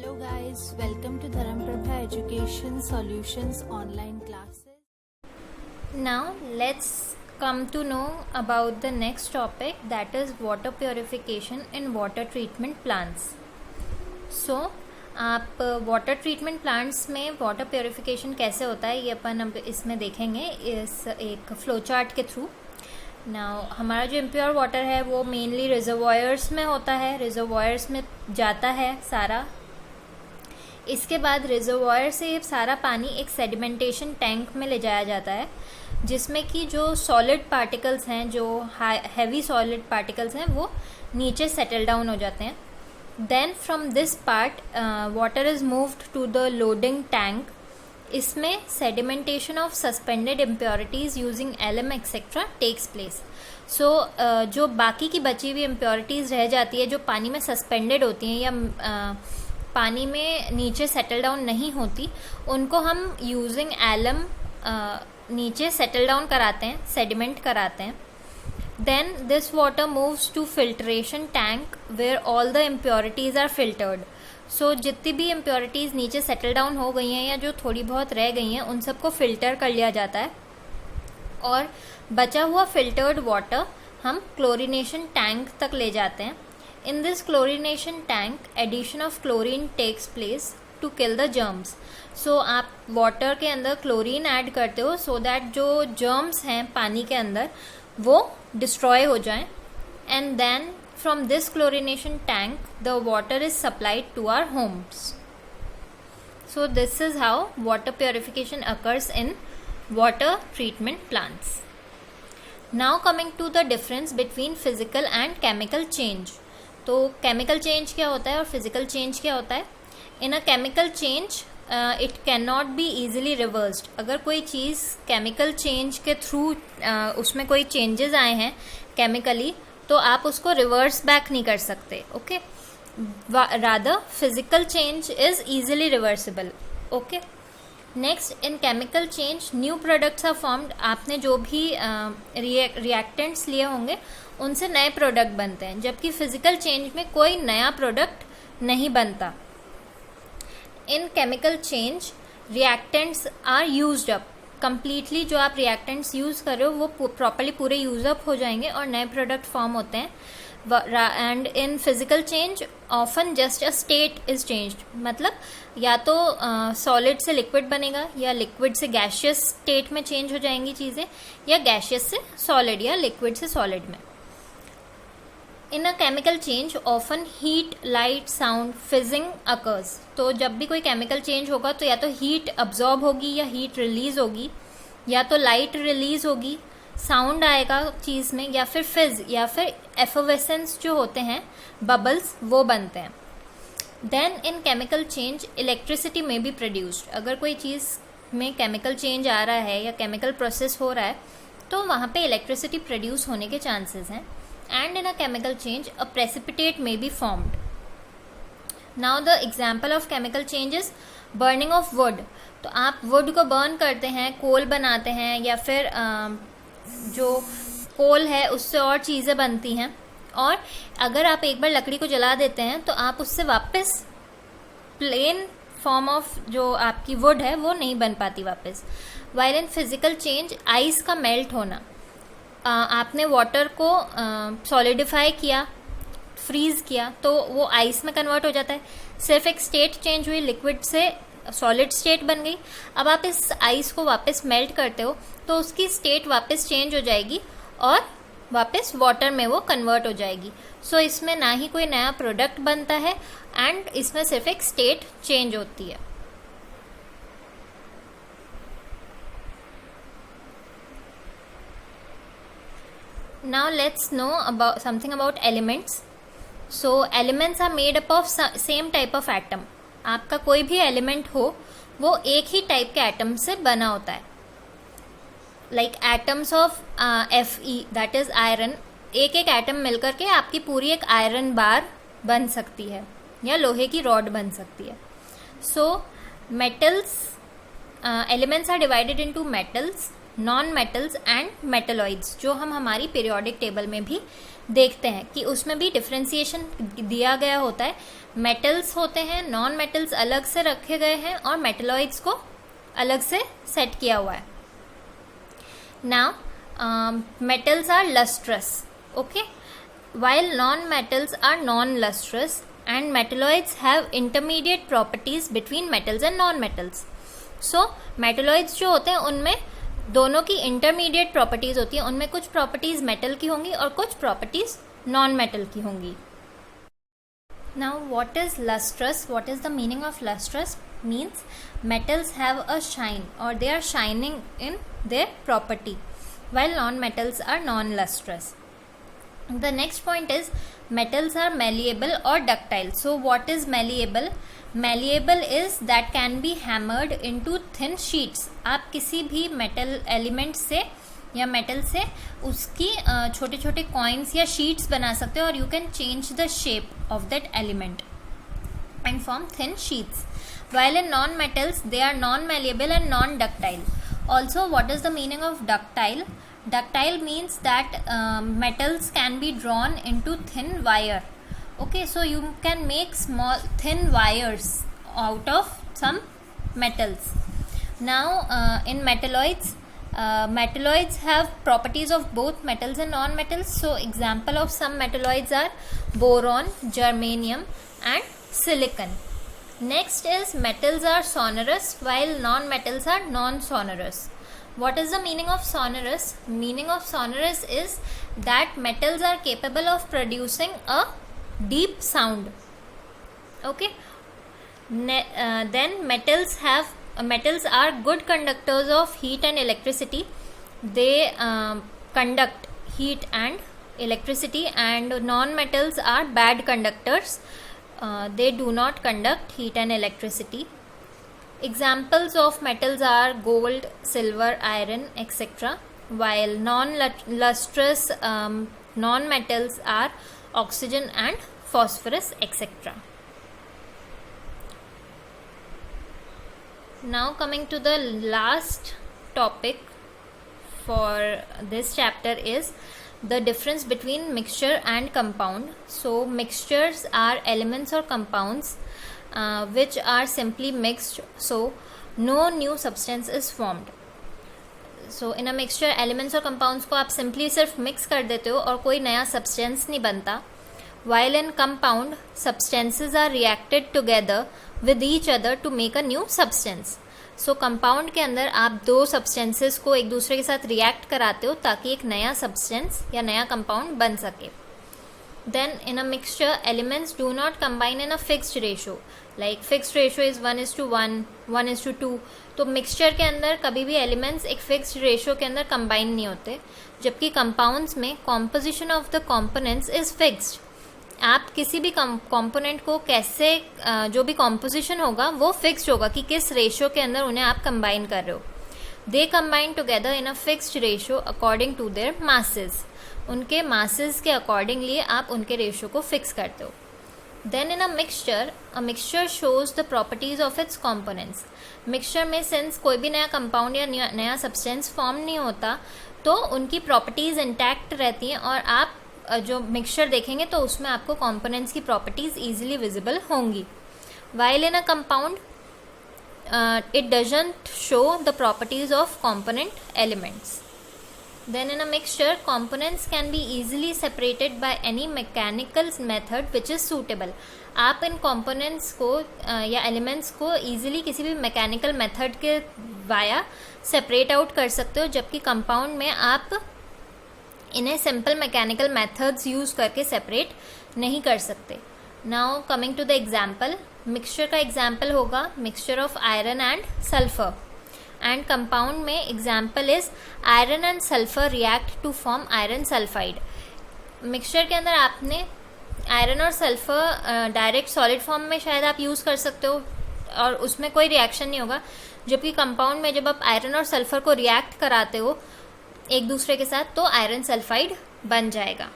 Hello guys, welcome to Dharamprabha Education Solutions online classes. Now let's come to know about the next topic, that is water purification in water treatment plants. So आप water treatment plants में water purification कैसे होता है ये अपन अब इसमें देखेंगे इस एक फ्लो चार्ट के थ्रू. नाउ हमारा जो इम्प्योर वाटर है वो मेनली रिजर्वॉयर्स में होता है, रिजर्वॉयर्स में जाता है सारा. इसके बाद रिजर्वॉयर से सारा पानी एक सेडिमेंटेशन टैंक में ले जाया जाता है जिसमें कि जो सॉलिड पार्टिकल्स हैं, जो हैवी सॉलिड पार्टिकल्स हैं, वो नीचे सेटल डाउन हो जाते हैं. Then from this part water is moved to the loading tank. इसमें sedimentation of suspended impurities using alum etcetera takes place. So जो बाकी की बची हुई इम्प्योरिटीज रह जाती है, जो पानी में सस्पेंडेड होती हैं या पानी में नीचे सेटल डाउन नहीं होती, उनको हम यूजिंग एलम नीचे सेटल डाउन कराते हैं, सेडिमेंट कराते हैं. Then this water moves to filtration tank where all the impurities are filtered. So जितनी भी इम्प्योरिटीज नीचे सेटल डाउन हो गई हैं या जो थोड़ी बहुत रह गई हैं उन सबको फिल्टर कर लिया जाता है और बचा हुआ फिल्टर्ड वाटर हम क्लोरीनेशन टैंक तक ले जाते हैं. In this chlorination tank, addition of chlorine takes place to kill the germs. So आप वाटर के अंदर क्लोरीन ऐड करते हो so that जो germs हैं पानी के अंदर वो destroy हो जाएं. And then from this chlorination tank, the water is supplied to our homes. So this is how water purification occurs in water treatment plants. Now coming to the difference between physical and chemical change. तो chemical change क्या होता है और physical change क्या होता है. In a chemical change it can not be easily reversed. अगर कोई चीज़ केमिकल चेंज के थ्रू उसमें कोई चेंजेस आए हैं केमिकली तो आप उसको रिवर्स बैक नहीं कर सकते. Okay, rather physical change is easily reversible. Okay, next in chemical change new products are formed. आपने जो भी रिएक्टेंट्स लिए होंगे उनसे नए प्रोडक्ट बनते हैं, जबकि फिजिकल चेंज में कोई नया प्रोडक्ट नहीं बनता. In chemical change reactants are used up completely. जो आप रिएक्टेंट्स यूज कर रहे हो वो प्रॉपर्ली पूरे यूज अप हो जाएंगे और नए प्रोडक्ट फॉर्म होते हैं. And in physical change often just a state is changed. मतलब या तो सॉलिड से लिक्विड बनेगा या लिक्विड से गैशियस स्टेट में चेंज हो जाएंगी चीज़ें, या गैशियस से सॉलिड या लिक्विड से सॉलिड में. In a chemical change often heat, light, sound, fizzing occurs. तो जब भी कोई केमिकल चेंज होगा तो या तो हीट अब्जॉर्ब होगी या हीट रिलीज होगी, या तो लाइट रिलीज होगी, साउंड आएगा चीज़ में, या फिर फिज या फिर एफोवेसेंस जो होते हैं बबल्स वो बनते हैं. Then in chemical change electricity may be produced. अगर कोई चीज़ में केमिकल चेंज आ रहा है या केमिकल प्रोसेस हो रहा है तो वहाँ पे इलेक्ट्रिसिटी प्रोड्यूस होने के चांसेस हैं. And in a chemical change, a precipitate may be formed. Now the example of chemical change is burning of wood. तो आप wood को burn करते हैं, कोल बनाते हैं, या फिर जो कोल है उससे और चीज़ें बनती हैं. और अगर आप एक बार लकड़ी को जला देते हैं तो आप उससे वापस प्लेन फॉर्म ऑफ जो आपकी वुड है वो नहीं बन पाती वापस. While in physical change, ice का मेल्ट होना. आपने वाटर को सॉलिडिफाई किया, फ्रीज किया, तो वो आइस में कन्वर्ट हो जाता है. सिर्फ एक स्टेट चेंज हुई, लिक्विड से सॉलिड स्टेट बन गई. अब आप इस आइस को वापस मेल्ट करते हो तो उसकी स्टेट वापस चेंज हो जाएगी और वापस वाटर में वो कन्वर्ट हो जाएगी. सो इसमें ना ही कोई नया प्रोडक्ट बनता है एंड इसमें सिर्फ एक स्टेट चेंज होती है. Now let's know about something about elements. So elements are made up of same type of atom. आपका कोई भी एलिमेंट हो वो एक ही टाइप के एटम से बना होता है. Like atoms of Fe that is iron. एक एक एटम मिलकर के आपकी पूरी एक आयरन बार बन सकती है या लोहे की रॉड बन सकती है. So metals, elements are divided into metals, non metals and metalloids, जो हम हमारी पीरियोडिक टेबल में भी देखते हैं कि उसमें भी डिफ्रेंसिएशन दिया गया होता है मेटल्स होते हैं, नॉन मेटल्स अलग से रखे गए हैं और मेटलॉइड्स को अलग से सेट किया हुआ है. Now metals are lustrous. Okay, while non-metals are non-lustrous and metalloids have intermediate properties between metals and non-metals. So metalloids जो होते हैं उनमें दोनों की intermediate properties होती है, उनमें कुछ properties metal की होंगी और कुछ properties non-metal की होंगी. Now what is lustrous? What is the meaning of lustrous? Means metals have a shine or they are shining in their property while non-metals are non-lustrous. The next point is metals are malleable or ductile. So what is malleable? Malleable is that can be hammered into thin sheets. आप किसी भी metal element से या metal से उसकी छोटे छोटे coins या sheets बना सकते हो और you can change the shape of that element and form thin sheets. While in non-metals they are non-malleable and non-ductile. Also, what is the meaning of ductile? Ductile means that metals can be drawn into thin wire. Okay, so you can make small thin wires out of some metals. Now in metalloids, metalloids have properties of both metals and non-metals. So example of some metalloids are boron, germanium and silicon. Next is metals are sonorous while non-metals are non-sonorous. What is the meaning of sonorous? Meaning of sonorous is that metals are capable of producing a deep sound. Okay. Then metals are good conductors of heat and electricity. They conduct heat and electricity, and non-metals are bad conductors. They do not conduct heat and electricity. Examples of metals are gold, silver, iron, etc. While non-lustrous non-metals are oxygen and phosphorus, etc. Now coming to the last topic for this chapter is the difference between mixture and compound. So mixtures are elements or compounds which are simply mixed, so no new substance is formed. So in a mixture elements और compounds को आप simply सिर्फ mix कर देते हो और कोई नया substance नहीं बनता. While in compound, substances are reacted together with each other to make a new substance. So compound के अंदर आप दो substances को एक दूसरे के साथ react कराते हो ताकि एक नया substance या नया compound बन सके. Then in a mixture, elements do not combine in a fixed ratio. Like fixed ratio is 1:1, 1:2. तो mixture के अंदर कभी भी elements एक fixed ratio के अंदर combine नहीं होते, जबकि compounds में composition of the components is fixed. आप किसी भी component को कैसे जो भी composition होगा वो fixed होगा कि किस ratio के अंदर उन्हें आप combine कर रहे हो. They combine together in a fixed ratio according to their masses. उनके masses के accordingly आप उनके ratio को fix करते हो. Then in a mixture shows the properties of its components. Mixture में since कोई भी नया compound या नया substance form नहीं होता, तो उनकी properties intact रहती हैं और आप जो mixture देखेंगे तो उसमें आपको components की properties easily visible होंगी. While in a compound, it doesn't show the properties of component elements. Then in a mixture, components can be easily separated by any mechanical method which is suitable. आप इन components को या elements को easily किसी भी mechanical method के via separate out कर सकते हो, जबकि compound में आप इन्हें simple mechanical methods use करके separate नहीं कर सकते. Now coming to the example, mixture का example होगा mixture of iron and sulfur. And compound में example is iron and sulfur react to form iron sulfide. Mixture के अंदर आपने iron और sulfur direct solid form में शायद आप use कर सकते हो और उसमें कोई reaction नहीं होगा, जबकि compound में जब आप iron और sulfur को react कराते हो एक दूसरे के साथ तो iron sulfide बन जाएगा.